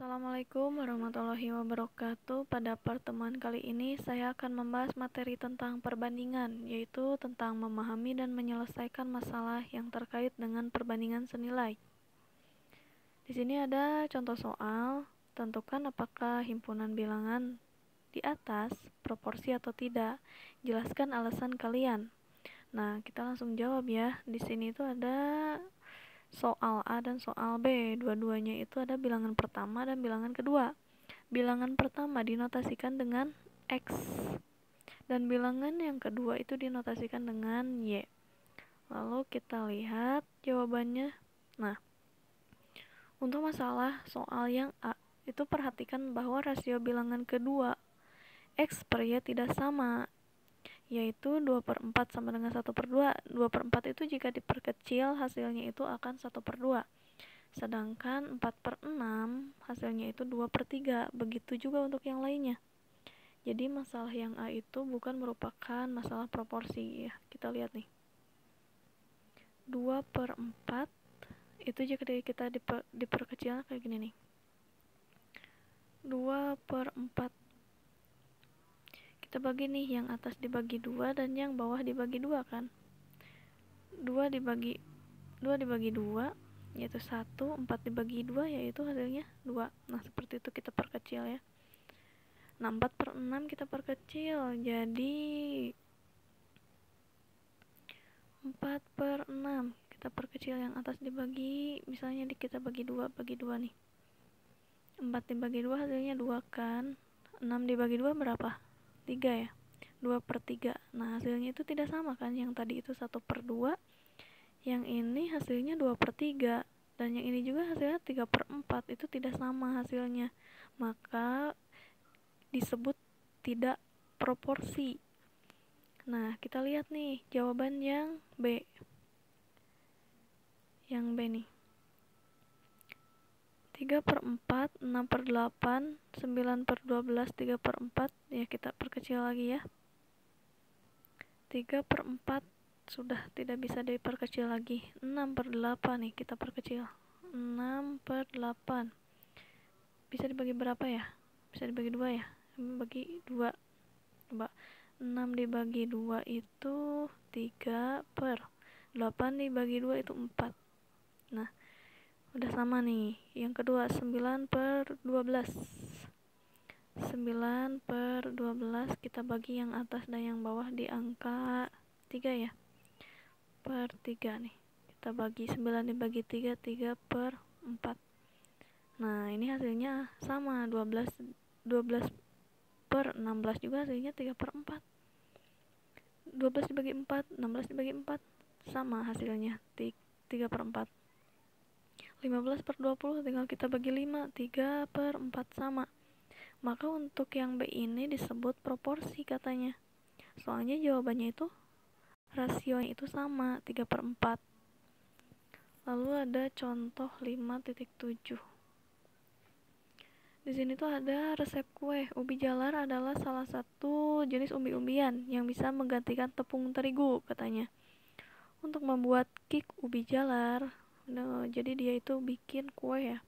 Assalamualaikum warahmatullahi wabarakatuh. Pada pertemuan kali ini saya akan membahas materi tentang perbandingan, yaitu tentang memahami dan menyelesaikan masalah yang terkait dengan perbandingan senilai. Di sini ada contoh soal, tentukan apakah himpunan bilangan di atas proporsi atau tidak. Jelaskan alasan kalian. Nah, kita langsung jawab ya. Di sini itu ada soal A dan soal B. Dua-duanya itu ada bilangan pertama dan bilangan kedua. Bilangan pertama dinotasikan dengan X dan bilangan yang kedua itu dinotasikan dengan Y. Lalu kita lihat jawabannya. Nah, untuk masalah soal yang A, itu perhatikan bahwa rasio bilangan kedua X per Y tidak sama, yaitu 2/4 sama dengan 1/2. 2/4 itu jika diperkecil hasilnya itu akan 1/2. Sedangkan 4/6 hasilnya itu 2/3. Begitu juga untuk yang lainnya. Jadi masalah yang A itu bukan merupakan masalah proporsi ya. Kita lihat nih. 2/4 itu jika kita diperkecil kayak gini nih. 2/4. Kita bagi nih, yang atas dibagi 2 dan yang bawah dibagi 2 kan. 2 dibagi 2 yaitu 1, 4 dibagi 2 yaitu hasilnya 2. Nah, seperti itu kita perkecil ya. Nah, 4/6 kita perkecil jadi 4/6. Kita perkecil yang atas dibagi, misalnya kita bagi 2 nih. 4 dibagi 2 hasilnya 2 kan. 6 dibagi 2 berapa? 3 ya. 2/3. Nah, hasilnya itu tidak sama kan. Yang tadi itu 1/2. Yang ini hasilnya 2/3. Dan yang ini juga hasilnya 3/4. Itu tidak sama hasilnya. Maka disebut tidak proporsi. Nah, kita lihat nih jawaban yang B. Yang B nih. 3/4, 6/8, 9/12, 3/4. Ya, kita perkecil lagi ya. 3/4 sudah tidak bisa diperkecil lagi. 6/8 nih kita perkecil. 6/8. Bisa dibagi berapa ya? Bisa dibagi 2 ya? Bagi 2. Coba. 6 dibagi 2 itu 3/8 dibagi 2 itu 4. Nah, udah sama nih. Yang kedua 9/12. 9/12 kita bagi yang atas dan yang bawah di angka 3 ya. Per 3 nih. Kita bagi 9 dibagi 3, 3/4. Nah, ini hasilnya sama, 12/16 juga hasilnya 3/4. 12 dibagi 4, 16 dibagi 4 sama hasilnya 3/4. 15/20 tinggal kita bagi 5, 3/4 sama. Maka untuk yang B ini disebut proporsi katanya. Soalnya jawabannya itu rasionya itu sama, 3/4. Lalu ada contoh 5.7. Di sini tuh ada resep kue. Ubi jalar adalah salah satu jenis umbi-umbian yang bisa menggantikan tepung terigu katanya. Untuk membuat cake ubi jalar, nah, jadi dia itu bikin kue ya.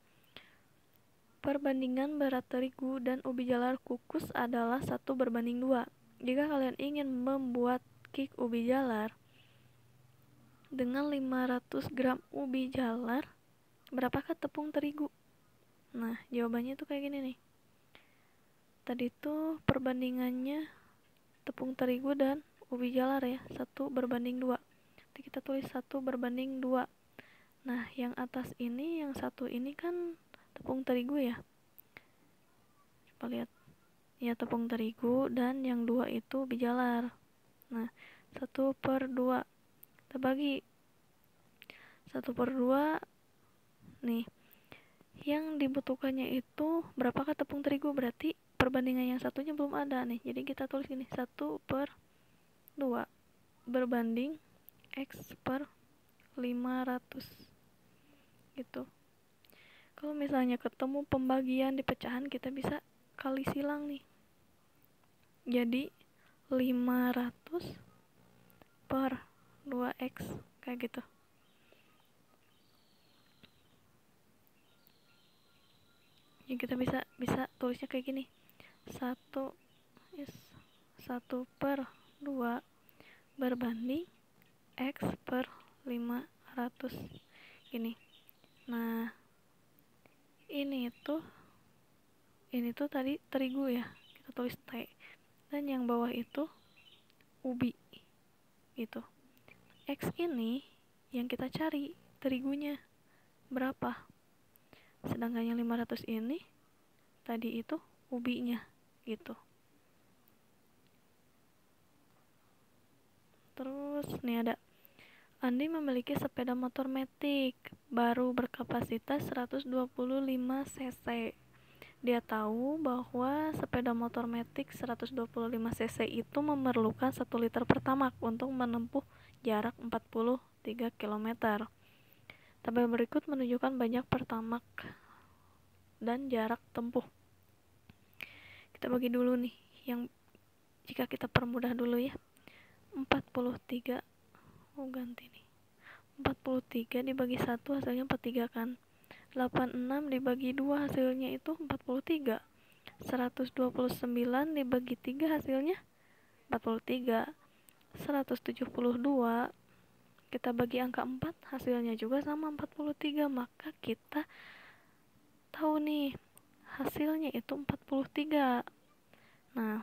Perbandingan berat terigu dan ubi jalar kukus adalah 1/2. Jika kalian ingin membuat cake ubi jalar dengan 500 gram ubi jalar, berapakah tepung terigu? Nah, jawabannya tuh kayak gini nih. Tadi tuh perbandingannya tepung terigu dan ubi jalar ya, 1/2. Nanti kita tulis 1/2. Nah, yang atas ini, yang satu ini kan tepung terigu ya. Coba lihat. Ya, tepung terigu, dan yang 2 itu ubi jalar. Nah, 1/2. Kita bagi 1/2 nih. Yang dibutuhkannya itu berapakah tepung terigu? Berarti perbandingan yang satunya belum ada nih. Jadi kita tulis gini, 1/2 berbanding X per 500 gitu. Kalau misalnya ketemu pembagian di pecahan, kita bisa kali silang nih. Jadi 500 per 2X kayak gitu. Ya, kita bisa tulisnya kayak gini. 1/2 berbanding X per 500 gini. Nah, ini tuh tadi terigu ya, kita tulis T, dan yang bawah itu ubi gitu. X ini yang kita cari terigunya berapa, sedangkan yang 500 ini tadi itu ubinya gitu. Terus nih ada, Andi memiliki sepeda motor matic baru berkapasitas 125 cc. Dia tahu bahwa sepeda motor matic 125 cc itu memerlukan 1 liter pertamax untuk menempuh jarak 43 km. Tabel berikut menunjukkan banyak pertamax dan jarak tempuh. Kita bagi dulu nih, yang jika kita permudah dulu ya. 43 ganti nih. 43 dibagi 1 hasilnya 43 kan. 86 dibagi 2 hasilnya itu 43. 129 dibagi 3 hasilnya 43. 172 kita bagi angka 4 hasilnya juga sama 43. Maka kita tahu nih hasilnya itu 43. Nah,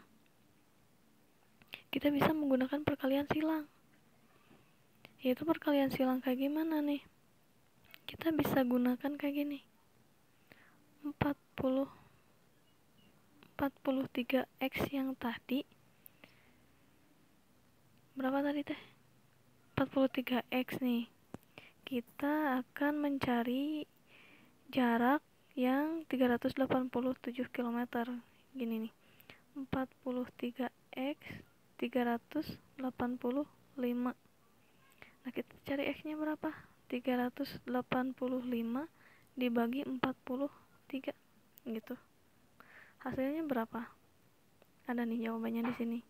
kita bisa menggunakan perkalian silang. Yaitu perkalian silang kayak gimana nih? Kita bisa gunakan kayak gini. 43x yang tadi berapa tadi teh? 43x nih. Kita akan mencari jarak yang 387 km. Gini nih. 43x 385. Nah, kita cari x-nya berapa? 385 dibagi 43 gitu. Hasilnya berapa? Ada nih jawabannya di sini.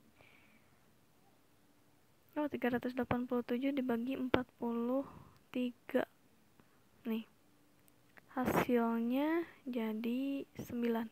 387 dibagi 43. Nih. Hasilnya jadi 9.